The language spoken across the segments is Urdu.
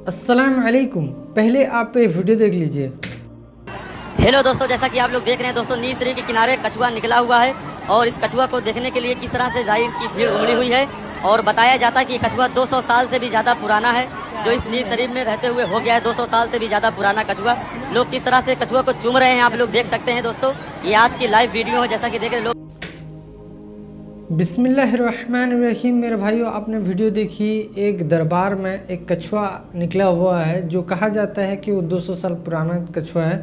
السلام علیکم، پہلے آپ پہ ویڈیو دیکھ لیجئے۔ ہیلو دوستو، جیسا کہ آپ لوگ دیکھ رہے ہیں دوستو، نیل شریف کے کنارے کچھوا نکلا ہوا ہے اور اس کچھوا کو دیکھنے کے لیے کس طرح سے زائرین کی بھیڑ امڑی ہوئی ہے اور بتایا جاتا ہے کہ یہ کچھوا 200 سال سے بھی زیادہ پرانا ہے، جو اس نیل شریف میں رہتے ہوئے ہو گیا ہے 200 سال سے بھی زیادہ پرانا کچھوا۔ لوگ کس طرح سے کچھوا کو چوم رہے ہیں آپ لوگ دیکھ سکتے ہیں دوستو، یہ آج کی لائیو ویڈیو ہے جیسا کہ دیکھ رہے ہیں لوگ۔ بسم اللہ الرحمن الرحیم۔ میرے بھائیو، آپ نے ویڈیو دیکھی، ایک دربار میں ایک کچھوا نکلا ہوا ہے جو کہا جاتا ہے کہ وہ 200 سال پرانا کچھوا ہے،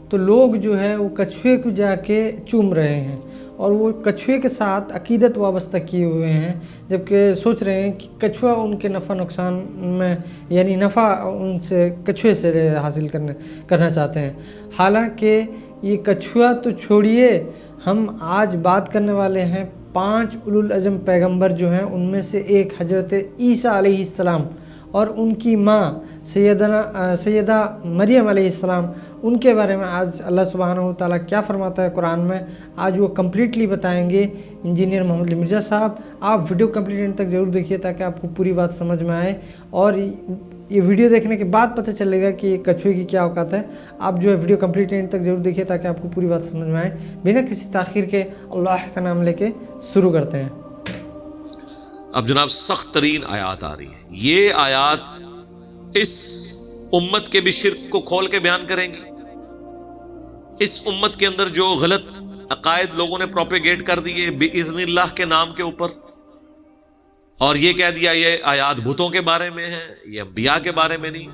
تو لوگ جو ہے وہ کچھوے کو جا کے چوم رہے ہیں اور وہ کچھوے کے ساتھ عقیدت وابستہ کیے ہوئے ہیں، جبکہ سوچ رہے ہیں کہ کچھوا ان کے نفع نقصان میں یعنی نفع ان سے کچھوے سے حاصل کرنا چاہتے ہیں۔ حالانکہ یہ کچھوا تو چھوڑیے، ہم آج بات کرنے والے ہیں 5 اولوالعزم پیغمبر جو ہیں، ان میں سے ایک حضرت عیسیٰ علیہ السلام اور ان کی ماں سیدہ مریم علیہ السلام، ان کے بارے میں آج اللہ سبحانہ و تعالیٰ کیا فرماتا ہے قرآن میں، آج وہ کمپلیٹلی بتائیں گے انجینئر محمد علی مرزا صاحب۔ آپ ویڈیو کمپلیٹ اینڈ تک ضرور دیکھیے تاکہ آپ کو پوری بات سمجھ میں آئے، اور یہ ویڈیو دیکھنے کے بعد پتہ چلے گا کہ یہ کچھوے کی کیا اوقات ہے۔ آپ جو ہے ویڈیو کمپلیٹ اینڈ تک ضرور دیکھیے تاکہ آپ کو پوری بات سمجھ میں آئے۔ بنا کسی تاخیر کے اللہ کا نام لے کے شروع کرتے ہیں۔ اب جناب سخت ترین آیات آ رہی ہیں، یہ آیات اس امت کے بھی شرک کو کھول کے بیان کریں گی۔ اس امت کے اندر جو غلط عقائد لوگوں نے پروپیگیٹ کر دیے بِإِذْنِ اللہ کے نام کے اوپر، اور یہ کہہ دیا یہ آیات بتوں کے بارے میں ہے، یہ انبیاء کے بارے میں نہیں،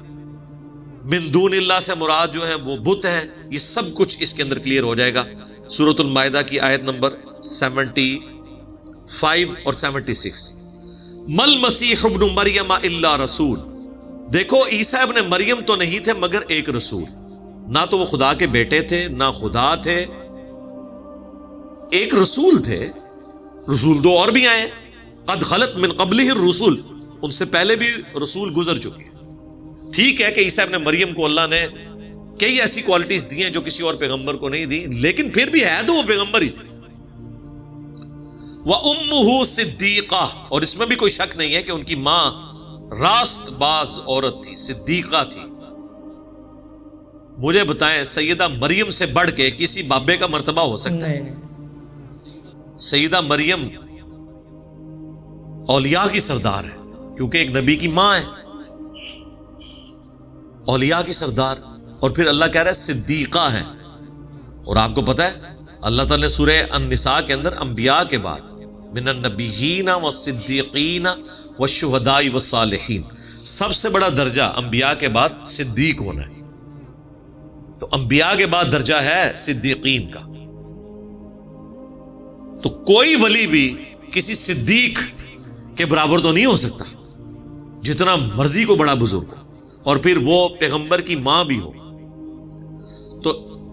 من دون اللہ سے مراد جو ہے وہ بت ہے، یہ سب کچھ اس کے اندر کلیئر ہو جائے گا۔ سورۃ المائدہ کی آیت نمبر 75 اور 76، مل مسیح ابن مریم الا رسول، دیکھو عیسیٰ ابن مریم تو نہیں تھے مگر ایک رسول، نہ تو وہ خدا کے بیٹے تھے نہ خدا تھے، ایک رسول تھے۔ رسول دو اور بھی آئے، قد خلت من قبلہ الرسل، ان سے پہلے بھی رسول گزر چکے ہیں۔ ٹھیک ہے کہ عیسیٰ ابن مریم کو اللہ نے کئی ایسی کوالٹیز دی ہیں جو کسی اور پیغمبر کو نہیں دی، لیکن پھر بھی ہے تو وہ پیغمبر ہی تھے۔ وَأُمُّهُ صِدِّيقَةٌ، اور اس میں بھی کوئی شک نہیں ہے کہ ان کی ماں راست باز عورت تھی، صدیقہ تھی۔ مجھے بتائیں سیدہ مریم سے بڑھ کے کسی بابے کا مرتبہ ہو سکتا ہے؟ سیدہ مریم اولیاء کی سردار ہے، کیونکہ ایک نبی کی ماں ہے، اولیاء کی سردار، اور پھر اللہ کہہ رہا ہے صدیقہ ہے۔ اور آپ کو پتہ ہے اللہ تعالیٰ نے سورہ النساء کے اندر انبیاء کے بعد من النبیین والصدیقین والشہداء والصالحین، سب سے بڑا درجہ انبیاء کے بعد صدیق ہونا ہے، تو انبیاء کے بعد درجہ ہے صدیقین کا۔ تو کوئی ولی بھی کسی صدیق کے برابر تو نہیں ہو سکتا، جتنا مرضی کو بڑا بزرگ ہو، اور پھر وہ پیغمبر کی ماں بھی ہو۔ تو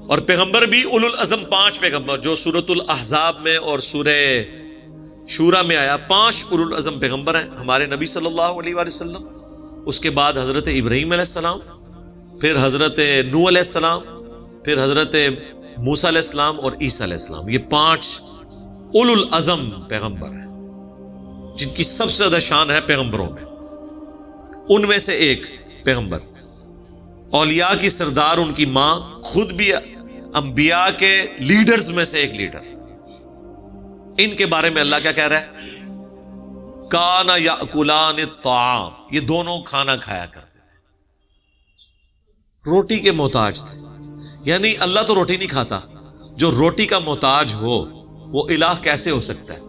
اور پیغمبر بھی اولو العزم 5 پیغمبر جو سورۃ الاحزاب میں اور سورہ شورى میں آیا، 5 اولو العزم پیغمبر ہیں ہمارے نبی صلی اللہ علیہ وآلہ وسلم، اس کے بعد حضرت ابراہیم علیہ السلام، پھر حضرت نوح علیہ السلام، پھر حضرت موسیٰ علیہ السلام اور عیسیٰ علیہ السلام، یہ 5 اولو العزم پیغمبر ہیں جن کی سب سے زیادہ شان ہے پیغمبروں میں۔ ان میں سے ایک پیغمبر، اولیاء کی سردار ان کی ماں، خود بھی انبیاء کے لیڈرز میں سے ایک لیڈر، ان کے بارے میں اللہ کیا کہہ رہا ہے؟ کانا یاکلان الطعام، یہ دونوں کھانا کھایا کرتے تھے، روٹی کے محتاج تھے۔ یعنی اللہ تو روٹی نہیں کھاتا، جو روٹی کا محتاج ہو وہ الہ کیسے ہو سکتا ہے؟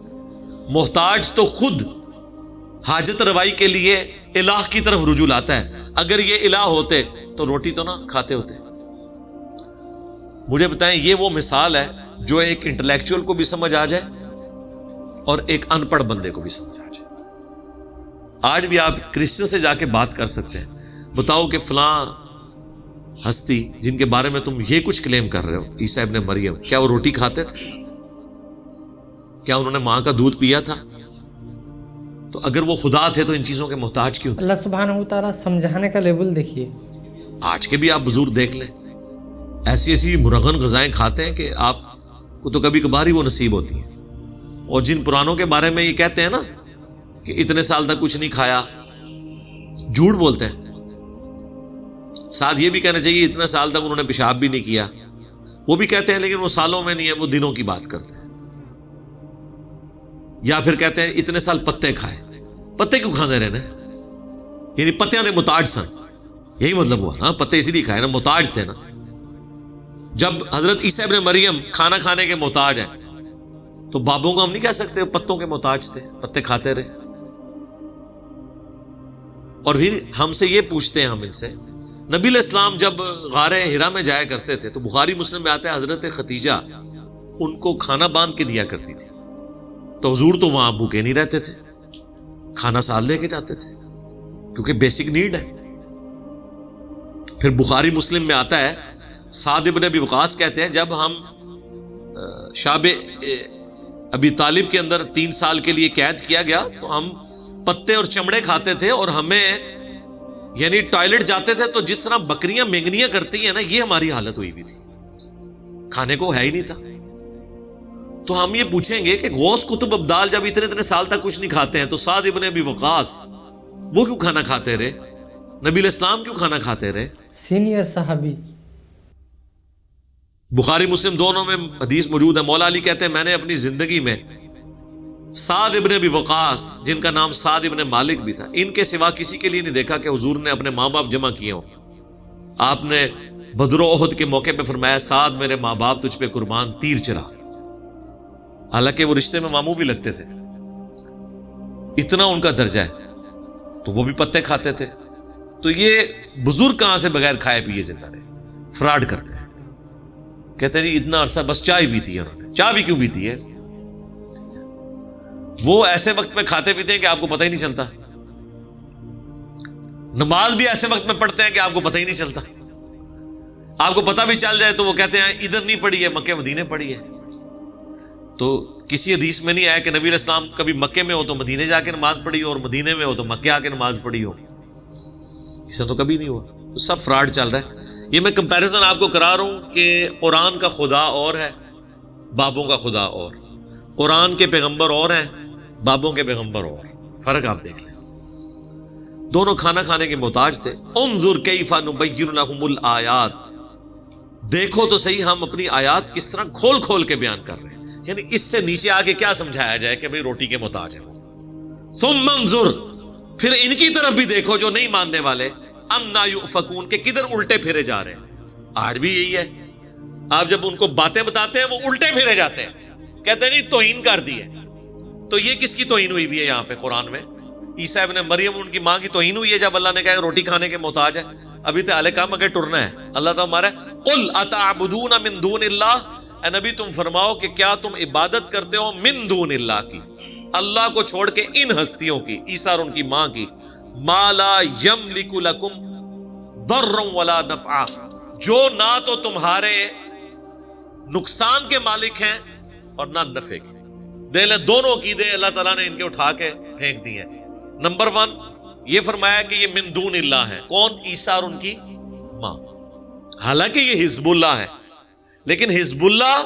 محتاج تو خود حاجت روائی کے لیے الہ کی طرف رجوع لاتا ہے، اگر یہ الہ ہوتے تو روٹی تو نہ کھاتے ہوتے۔ مجھے بتائیں یہ وہ مثال ہے جو ایک انٹلیکچوئل کو بھی سمجھ آ جائے اور ایک ان پڑھ بندے کو بھی سمجھ آ جائے۔ آج بھی آپ کرسچن سے جا کے بات کر سکتے ہیں، بتاؤ کہ فلاں ہستی جن کے بارے میں تم یہ کچھ کلیم کر رہے ہو، عیسیٰ ابن مریم، کیا وہ روٹی کھاتے تھے؟ کیا انہوں نے ماں کا دودھ پیا تھا؟ تو اگر وہ خدا تھے تو ان چیزوں کے محتاج کیوں تھے؟ اللہ سبحانہ و تعالیٰ سمجھانے کا لیول دیکھیے۔ آج کے بھی آپ بزرگ دیکھ لیں، ایسی ایسی مرغن غذائیں کھاتے ہیں کہ آپ کو تو کبھی کبھار ہی وہ نصیب ہوتی ہیں۔ اور جن پرانوں کے بارے میں یہ کہتے ہیں نا کہ اتنے سال تک کچھ نہیں کھایا، جھوٹ بولتے ہیں۔ ساتھ یہ بھی کہنا چاہیے اتنے سال تک انہوں نے پیشاب بھی نہیں کیا، وہ بھی کہتے ہیں لیکن وہ سالوں میں نہیں ہے، وہ دنوں کی بات کرتے ہیں۔ یا پھر کہتے ہیں اتنے سال پتے کھائے، پتے کیوں کھانے رہنے؟ یعنی پتیاں دے محتاج سن، یہی مطلب ہوا نا، پتے اسی لیے کھائے نا، محتاج تھے نا۔ جب حضرت عیسیٰ ابن مریم کھانا کھانے کے محتاج ہیں تو بابوں کو ہم نہیں کہہ سکتے پتوں کے محتاج تھے، پتے کھاتے رہے۔ اور پھر ہم سے یہ پوچھتے ہیں، ہم ان سے، نبی علیہ السلام جب غار حرا میں جایا کرتے تھے تو بخاری مسلم میں آتا ہے حضرت خدیجہ ان کو کھانا باندھ کے دیا کرتی تھی، تو حضور تو وہاں بھوکے نہیں رہتے تھے، کھانا ساتھ لے کے جاتے تھے کیونکہ بیسک نیڈ ہے۔ پھر بخاری مسلم میں آتا ہے سعد ابن ابی وقاص کہتے ہیں جب ہم شعب ابی طالب کے اندر 3 سال کے لیے قید کیا گیا تو ہم پتے اور چمڑے کھاتے تھے، اور ہمیں یعنی ٹوائلٹ جاتے تھے تو جس طرح بکریاں مینگنیاں کرتی ہیں نا، یہ ہماری حالت ہوئی ہوئی تھی، کھانے کو ہے ہی نہیں تھا۔ تو ہم یہ پوچھیں گے کہ غوث کتب ابدال جب اتنے سال تک کچھ نہیں کھاتے ہیں تو سعد ابن ابی وقاص وہ کیوں کھانا کھاتے رہے؟ نبی علیہ السلام کیوں کھانا کھاتے رہے؟ سینئر صحابی۔ بخاری مسلم دونوں میں حدیث موجود ہے، مولا علی کہتے ہیں میں نے اپنی زندگی میں سعد ابن ابی وقاص جن کا نام سعد ابن مالک بھی تھا، ان کے سوا کسی کے لیے نہیں دیکھا کہ حضور نے اپنے ماں باپ جمع کیے ہوں۔ آپ نے بدر و احد کے موقع پہ فرمایا سعد میرے ماں باپ تجھ پہ قربان، تیر چرا، حالانکہ وہ رشتے میں ماموں بھی لگتے تھے، اتنا ان کا درجہ ہے، تو وہ بھی پتے کھاتے تھے۔ تو یہ بزرگ کہاں سے بغیر کھائے پیے زندہ رہے؟ فراڈ کرتے ہیں، کہتے ہیں جی اتنا عرصہ بس چائے پیتی ہے انہوں نے، چائے بھی کیوں پیتی ہے؟ وہ ایسے وقت میں کھاتے پیتے ہیں کہ آپ کو پتہ ہی نہیں چلتا، نماز بھی ایسے وقت میں پڑھتے ہیں کہ آپ کو پتہ ہی نہیں چلتا، آپ کو پتہ بھی چل جائے تو وہ کہتے ہیں ادھر نہیں پڑھی ہے، مکے مدینے پڑھی ہے۔ تو کسی حدیث میں نہیں آیا کہ نبی علیہ السلام کبھی مکے میں ہو تو مدینے جا کے نماز پڑھی ہو، اور مدینے میں ہو تو مکے آ کے نماز پڑھی ہو، اسے تو کبھی نہیں ہوا۔ تو سب فراڈ چل رہا ہے۔ یہ میں کمپیریزن آپ کو کرا رہا ہوں کہ قرآن کا خدا اور ہے، بابوں کا خدا اور، قرآن کے پیغمبر اور ہیں، بابوں کے پیغمبر اور، فرق آپ دیکھ لیں۔ دونوں کھانا کھانے کے محتاج تھے۔ انظر کیف نبین لہم الآیات، دیکھو تو صحیح ہم اپنی آیات کس طرح کھول کھول کے بیان کر رہے ہیں، یعنی اس سے نیچے آ کے کیا سمجھایا جائے کہ بھئی روٹی کے محتاج ہیں۔ ثم انظر، پھر ان کی طرف بھی دیکھو جو نہیں ماننے والے، انا یؤفکون، کہ کدھر الٹے پھرے جا رہے ہیں۔ آج بھی یہی ہے، آپ جب ان کو باتیں بتاتے ہیں وہ الٹے پھرے جاتے ہیں، کہتے ہیں نہیں توہین کر دی ہے۔ تو یہ کس کی توہین ہوئی ہے یہاں پہ قرآن میں؟ عیسیٰ ابن مریم ان کی ماں کی توہین ہوئی ہے جب اللہ نے کہا روٹی کھانے کے محتاج ہے۔ ابھی تو اہل کام اگر ٹرنا ہے، اللہ تعالیٰ ہمارا قل اتعبدون من دون اللہ، اے نبی تم فرماؤ کہ کیا تم عبادت کرتے ہو من دون اللہ کی، اللہ کو چھوڑ کے ان ہستیوں کی، عیسیٰ اور ان کی ماں کی، ما لا یملک لکم ضرا ولا نفعا، جو نہ تو تمہارے نقصان کے مالک ہیں اور نہ نفع کے۔ دے لیں دونوں کی دے، اللہ تعالیٰ نے ان کے اٹھا کے پھینک دی ہیں۔ نمبر 1 یہ فرمایا کہ یہ من دون اللہ ہے، کون؟ عیسیٰ اور ان کی ماں۔ حالانکہ یہ حزب اللہ ہے، لیکن حزب اللہ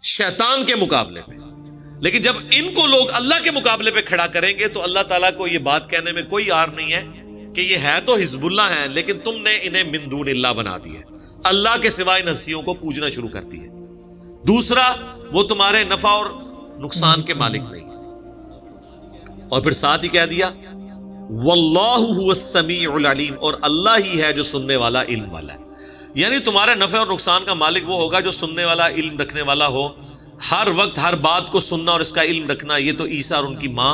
شیطان کے مقابلے میں، لیکن جب ان کو لوگ اللہ کے مقابلے پہ کھڑا کریں گے تو اللہ تعالیٰ کو یہ بات کہنے میں کوئی عار نہیں ہے کہ یہ ہے تو حزب اللہ ہے لیکن تم نے انہیں من دون اللہ بنا دیا ہے، اللہ کے سوائے ان ہستیوں کو پوجنا شروع کر دی ہے۔ دوسرا، وہ تمہارے نفع اور نقصان کے مالک نہیں ہے، اور پھر ساتھ ہی کہہ دیا واللہ هو السمیع العلیم، اور اللہ ہی ہے جو سننے والا، علم والا ہے۔ یعنی تمہارے نفع اور نقصان کا مالک وہ ہوگا جو سننے والا، علم رکھنے والا ہو، ہر وقت ہر بات کو سننا اور اس کا علم رکھنا، یہ تو عیسیٰ اور ان کی ماں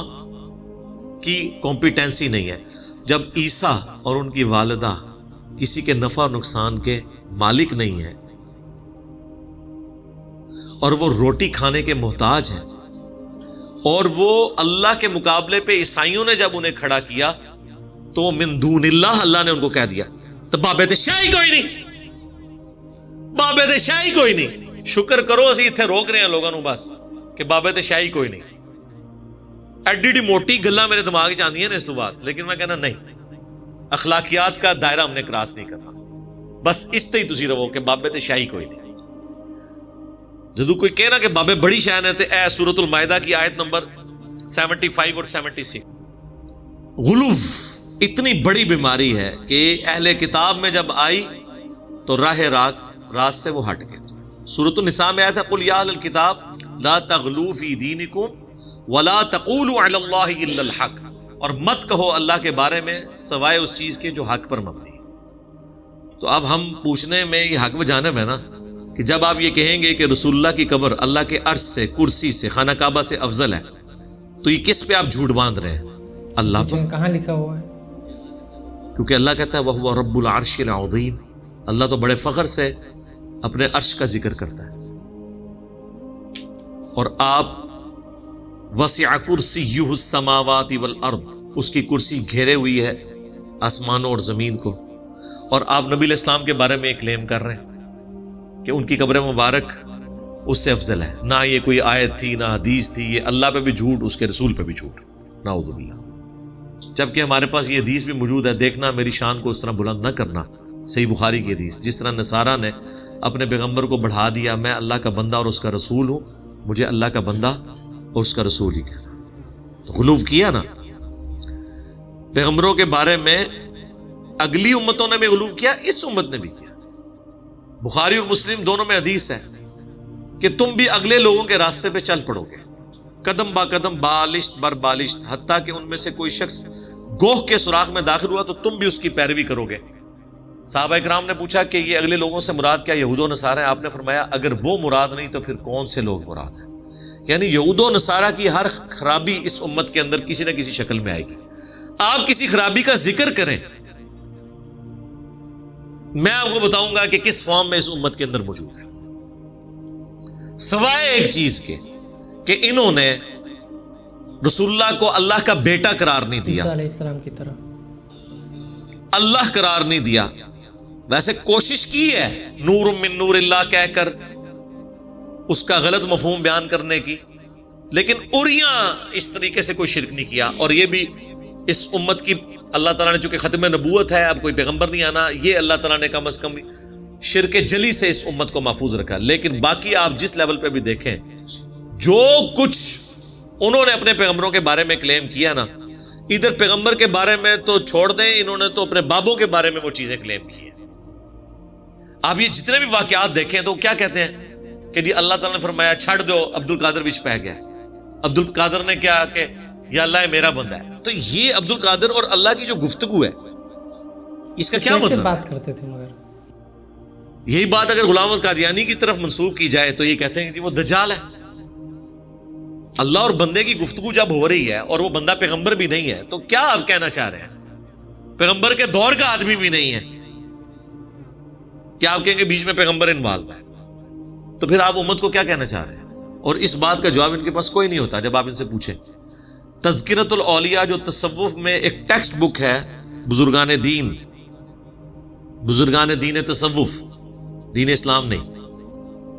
کی کمپیٹنسی نہیں ہے۔ جب عیسیٰ اور ان کی والدہ کسی کے نفع اور نقصان کے مالک نہیں ہیں اور وہ روٹی کھانے کے محتاج ہیں، اور وہ اللہ کے مقابلے پہ عیسائیوں نے جب انہیں کھڑا کیا تو من دون اللہ، اللہ نے ان کو کہہ دیا تو بابے تے شاہی کوئی نہیں، بابے تے شاہی کوئی نہیں۔ شکر کرو اسی اتنے روک رہے ہیں لوگوں نو بس کہ بابے تے شاہی کوئی نہیں۔ ایڈی ایڈی موٹی گلاں میرے دماغ چ آندیاں نے اس تو بعد، لیکن میں کہنا نہیں، اخلاقیات کا دائرہ ہم نے کراس نہیں کرنا، بس اس تے ہی تسی رہو کہ بابے تے شاہی کوئی نہیں۔ جدو کوئی کہنا کہ بابے بڑی شان ہے تے اے سورۃ المائدہ کی آیت نمبر 75 اور 76، غلوف اتنی بڑی بیماری ہے کہ اہل کتاب میں جب آئی تو راست سے وہ ہٹ گئے. سورۃ النساء میں آیا تھا قل یا اہل الکتاب لا تغلوا فی دینکم ولا تقولوا علی اللہ الا الحق، اور مت کہو اللہ کے بارے میں سوائے اس چیز کے جو حق پر مبنی ہے. تو اب ہم پوچھنے میں یہ حق بجانب ہے نا کہ جب آپ یہ کہیں گے کہ رسول اللہ کی قبر اللہ کے عرش سے، کرسی سے، خانہ کعبہ سے افضل ہے، تو یہ کس پہ آپ جھوٹ باندھ رہے ہیں؟ اللہ پر. کہاں لکھا ہوا ہے؟ کیونکہ اللہ کہتا ہے وَهُوَ رَبُّ الْعَرْشِ الْعَظِيمِ، اللہ تو بڑے فخر سے اپنے عرش کا ذکر کرتا ہے. اور آپ وَسِعَ كُرْسِيُّهُ السَّمَاوَاتِ وَالْأَرْضِ، اس کی کرسی گھیرے ہوئی ہے آسمانوں اور زمین کو. اور آپ نبی علیہ السلام کے بارے میں ایک کلیم کر رہے ہیں کہ ان کی قبر مبارک اس سے افضل ہے. نہ یہ کوئی آیت تھی، نہ حدیث تھی. یہ اللہ پہ بھی جھوٹ، اس کے رسول پہ بھی جھوٹ، نعوذ باللہ. جبکہ ہمارے پاس یہ حدیث بھی موجود ہے، دیکھنا میری شان کو اس طرح بلند نہ کرنا. صحیح بخاری کی حدیث، جس طرح نصارہ نے اپنے پیغمبر کو بڑھا دیا، میں اللہ کا بندہ اور اس کا رسول ہوں، مجھے اللہ کا بندہ اور اس کا رسول ہی کہنا. تو غلو کیا نا پیغمبروں کے بارے میں. اگلی امتوں نے بھی غلو کیا، اس امت نے بھی کیا. بخاری اور مسلم دونوں میں حدیث ہے کہ تم بھی اگلے لوگوں کے راستے پہ چل پڑو گے، قدم با قدم، بالشت بر بالشت، حتیٰ کہ ان میں سے کوئی شخص گوہ کے سوراخ میں داخل ہوا تو تم بھی اس کی پیروی کرو گے. صحابہ کرام نے پوچھا کہ یہ اگلے لوگوں سے مراد کیا یہود و نصارہ ہیں؟ آپ نے فرمایا اگر وہ مراد نہیں تو پھر کون سے لوگ مراد ہیں؟ یعنی یہود و نصارہ کی ہر خرابی اس امت کے اندر کسی نہ کسی شکل میں آئے گی. آپ کسی خرابی کا ذکر کریں، میں آپ کو بتاؤں گا کہ کس فارم میں اس امت کے اندر موجود ہے، سوائے ایک چیز کے کہ انہوں نے رسول اللہ کو اللہ کا بیٹا قرار نہیں دیا، عیسیٰ علیہ السلام کی طرح اللہ قرار نہیں دیا. ویسے کوشش کی ہے نور من نور اللہ کہہ کر اس کا غلط مفہوم بیان کرنے کی، لیکن اوریاں اس طریقے سے کوئی شرک نہیں کیا. اور یہ بھی اس امت کی اللہ تعالیٰ نے چونکہ ختم نبوت ہے، اب کوئی پیغمبر نہیں آنا، یہ اللہ تعالیٰ نے کم از کم شرک جلی سے اس امت کو محفوظ رکھا. لیکن باقی آپ جس لیول پہ بھی دیکھیں، جو کچھ انہوں نے اپنے پیغمبروں کے بارے میں کلیم کیا نا، ادھر پیغمبر کے بارے میں تو چھوڑ دیں، انہوں نے تو اپنے بابوں کے بارے میں وہ چیزیں کلیم کی ہیں. آپ یہ جتنے بھی واقعات دیکھیں تو کیا کہتے ہیں کہ جی اللہ تعالیٰ نے فرمایا چھڑ دو، عبد القادر وچ پہ گیا. عبد القادر نے کیا کہ یا اللہ میرا بندہ ہے. تو یہ عبد القادر اور اللہ کی جو گفتگو ہے، اس کا کیا مطلب بات کرتے تھے؟ مگر یہی بات اگر غلام احمد قادیانی کی طرف منسوب کی جائے تو یہ کہتے ہیں کہ وہ دجال ہے. اللہ اور بندے کی گفتگو جب ہو رہی ہے اور وہ بندہ پیغمبر بھی نہیں ہے تو کیا آپ کہنا چاہ رہے ہیں؟ پیغمبر کے دور کا آدمی بھی نہیں ہے، کیا آپ کہیں گے بیچ میں پیغمبر انوالو ہے؟ تو پھر آپ امت کو کیا کہنا چاہ رہے ہیں؟ اور اس بات کا جواب ان کے پاس کوئی نہیں ہوتا جب آپ ان سے پوچھیں. تذکرۃ الاولیاء جو تصوف میں ایک ٹیکسٹ بک ہے، بزرگان دین تصوف، دین اسلام نہیں،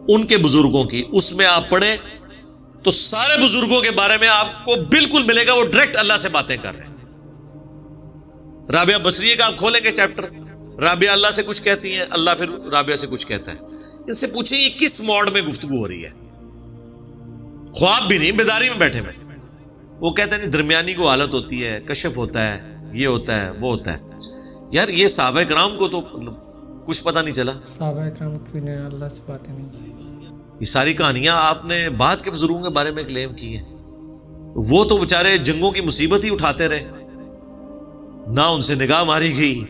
ان کے بزرگوں کی، اس میں آپ پڑھیں تو سارے بزرگوں کے بارے میں آپ کو بالکل ملے گا وہ ڈائریکٹ اللہ سے باتیں کر رہے ہیں. رابعہ بصریہ کا آپ کھولیں گے چیپٹر، رابعہ اللہ سے کچھ کہتی ہیں، اللہ پھر رابعہ سے کچھ کہتا ہے. ان سے پوچھیں یہ کس موڈ میں گفتگو ہو رہی ہے؟ خواب بھی نہیں، بیداری میں بیٹھے ہوئے. وہ کہتے ہیں درمیانی کو حالت ہوتی ہے، کشف ہوتا ہے، یہ ہوتا ہے، وہ ہوتا ہے. یار یہ صحابہ کرام کو تو کچھ پتہ نہیں چلا، صحابہ کرام کی نے اللہ سے باتیں نہیں کی. یہ ساری کہانیاں آپ نے بعد کے بزرگوں کے بارے میں کلیم کی ہیں. وہ تو بیچارے جنگوں کی مصیبت ہی اٹھاتے رہے، نہ ان سے نگاہ ماری گئی.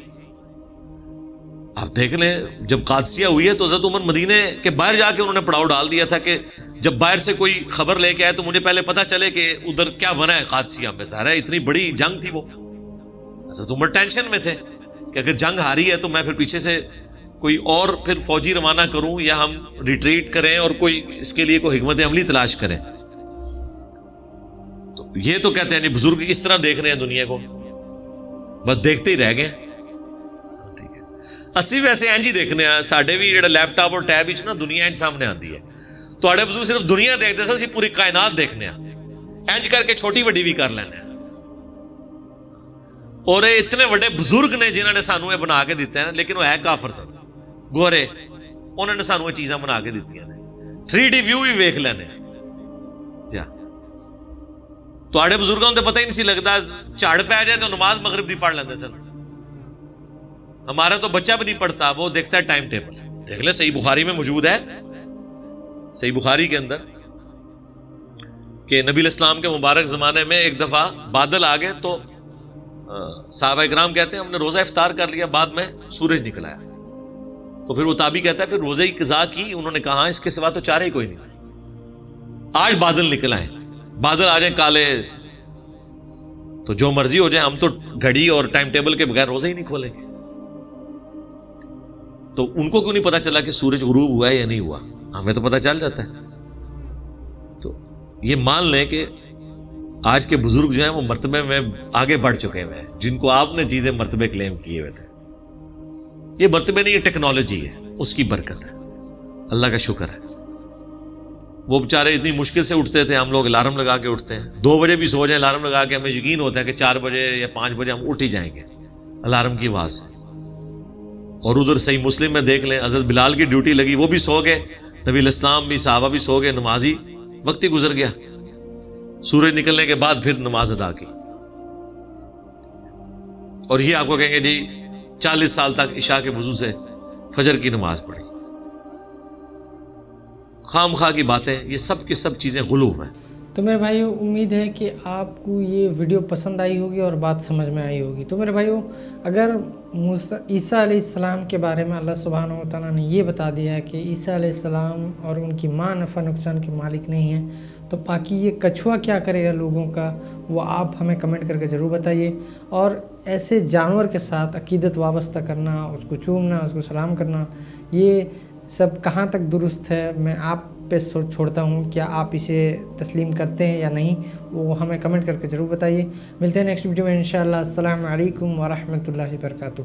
آپ دیکھ لیں جب قادسیہ ہوئی ہے تو حضرت عمر مدینے کے باہر جا کے انہوں نے پڑاؤ ڈال دیا تھا کہ جب باہر سے کوئی خبر لے کے آئے تو مجھے پہلے پتہ چلے کہ ادھر کیا بنا ہے قادسیہ میں. ظاہر ہے اتنی بڑی جنگ تھی، وہ حضرت عمر ٹینشن میں تھے کہ اگر جنگ ہاری ہے تو میں پھر پیچھے سے کوئی اور پھر فوجی روانہ کروں یا ہم ریٹریٹ کریں اور کوئی اس کے لیے کوئی حکمت عملی تلاش کریں. تو یہ تو کہتے ہیں جی بزرگ کس طرح دیکھ رہے ہیں دنیا کو، بس دیکھتے ہی رہ گئے. ٹھیک ہے، اسی ویسے اینج ہی دیکھنے ہیں ساڈے بھی جڑا لیپ ٹاپ اور ٹیب وچ نا دنیا اینج سامنے آندی ہے. تواڈے بزرگ صرف دنیا دیکھتے سن، اسی پوری کائنات دیکھنے ہیں، اینج کر کے چھوٹی وڈی بھی کر لینے. اور اتنے بڑے بزرگ نے جنہوں نے سانو یہ بنا کے دیتے ہیں، لیکن وہ ہے کافر سن، گورے، انہوں نے سانو یہ چیزاں بنا کے دیتی ہیں. 3D ویو بھی ویکھ لینے جا. تو آڑے بزرگوں تو پتہ ہی نہیں سی لگتا جھاڑ پہ آ جائے تو نماز مغرب دی پڑھ لیندے سن. ہمارا تو بچہ بھی نہیں پڑھتا, وہ دیکھتا ہے ٹائم ٹیبل. دیکھ لے صحیح بخاری میں موجود ہے, صحیح بخاری کے اندر, کہ نبی الاسلام کے مبارک زمانے میں ایک دفعہ بادل آ گئے تو صحابہ اکرام کہتے ہیں ہم نے روزہ افطار کر لیا, بعد میں سورج نکل آیا. تو پھر وہ تابعی کہتا ہے پھر روزے کی قضا کی. انہوں نے کہا اس کے سوا تو چارہ ہی کوئی نہیں تھا. آج بادل نکل آئے, بادل آ جائیں کالے تو جو مرضی ہو جائے, ہم تو گھڑی اور ٹائم ٹیبل کے بغیر روزے ہی نہیں کھولیں گے. تو ان کو کیوں نہیں پتا چلا کہ سورج غروب ہوا ہے یا نہیں ہوا؟ ہمیں تو پتا چل جاتا ہے. تو یہ مان لیں کہ آج کے بزرگ جو ہیں وہ مرتبے میں آگے بڑھ چکے ہوئے ہیں. جن کو آپ نے چیزیں مرتبے کلیم کیے ہوئے تھے, یہ مرتبے نہیں, یہ ٹیکنالوجی ہے, اس کی برکت ہے, اللہ کا شکر ہے. وہ بیچارے اتنی مشکل سے اٹھتے تھے, ہم لوگ الارم لگا کے اٹھتے ہیں, 2 بجے بھی سو جائیں الارم لگا کے, ہمیں یقین ہوتا ہے کہ 4 بجے یا 5 بجے ہم اٹھ ہی جائیں گے الارم کی آواز سے. اور ادھر صحیح مسلم میں دیکھ لیں, حضرت بلال کی ڈیوٹی لگی, وہ بھی سو گئے, نبی الاسلام بھی, صحابہ بھی سو گئے, نمازی وقت ہی گزر گیا. سورج نکلنے کے بعد پھر نماز ادا کی. اور یہ آپ کو کہیں گے جی 40 سال تک عشاء کے وضو سے فجر کی نماز پڑھی. خام خواہ کی باتیں, یہ سب کی سب چیزیں غلو ہیں. تو میرے بھائیو امید ہے کہ آپ کو یہ ویڈیو پسند آئی ہوگی اور بات سمجھ میں آئی ہوگی. تو میرے بھائیو اگر عیسیٰ علیہ السلام کے بارے میں اللہ سبحانہ و تعالیٰ نے یہ بتا دیا ہے کہ عیسیٰ علیہ السلام اور ان کی ماں نفع نقصان کے مالک نہیں ہیں, تو باقی یہ کچھوا کیا کرے گا لوگوں کا, وہ آپ ہمیں کمنٹ کر کے ضرور بتائیے. اور ایسے جانور کے ساتھ عقیدت وابستہ کرنا, اس کو چومنا, اس کو سلام کرنا, یہ سب کہاں تک درست ہے, میں آپ پہ چھوڑتا ہوں. کیا آپ اسے تسلیم کرتے ہیں یا نہیں, وہ ہمیں کمنٹ کر کے ضرور بتائیے. ملتے ہیں نیکسٹ ویڈیو میں انشاءاللہ. السلام علیکم ورحمۃ اللہ وبرکاتہ.